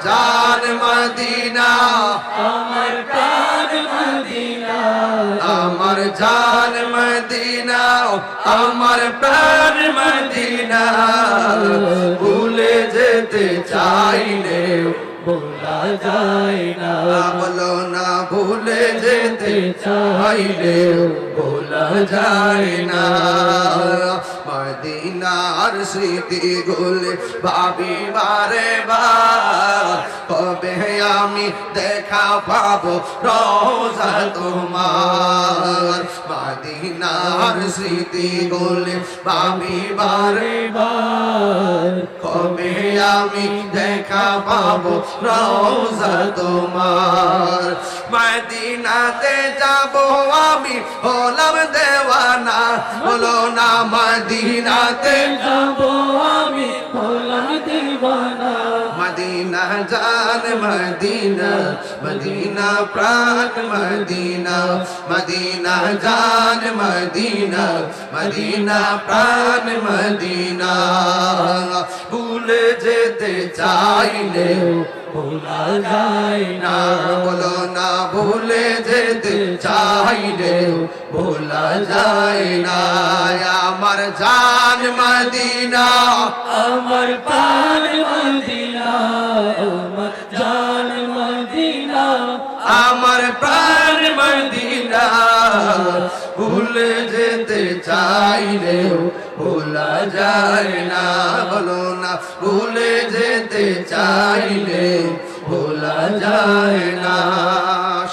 জান মদিনা আমার প্রাণ মদিনা আমার জান মদিনা আমার প্রাণ মদিনা ভুলে যেতে চাইলে বলা যায় না বলো না ভুলে যেতে চাইলে বলা যায় না মদিনার স্মৃতি গুলি ভাবি বারে বার কবে আমি দেখা পাবো রোজা তোমার মদিনার স্মৃতি গুলি ভাবি বারে বার কবে আমি দেখা পাবো রোজা তোমার মদিনাতে যাব আমি হলাম দেওয়ানা বলো না মদিনাতে যাব আমি হলাম দিওয়ানা মদিনা জান মদিনা মদিনা প্রাণ মদিনা মদিনা জান মদিনা মদিনা প্রাণ মদিনা ভুলে যেতে চাইলে বলা যায় না না বলো না ভুলে যেতে চাইলে ভোলা যায় না আমার জান মদিনা আমার প্রাণ মদিনা আমার জান মদিনা আমার প্রাণ মদিনা ভুলে যেতে চাইলেও ভোলা যায় না বলো না ভুলে যেতে চাইলে ভোলা যায় না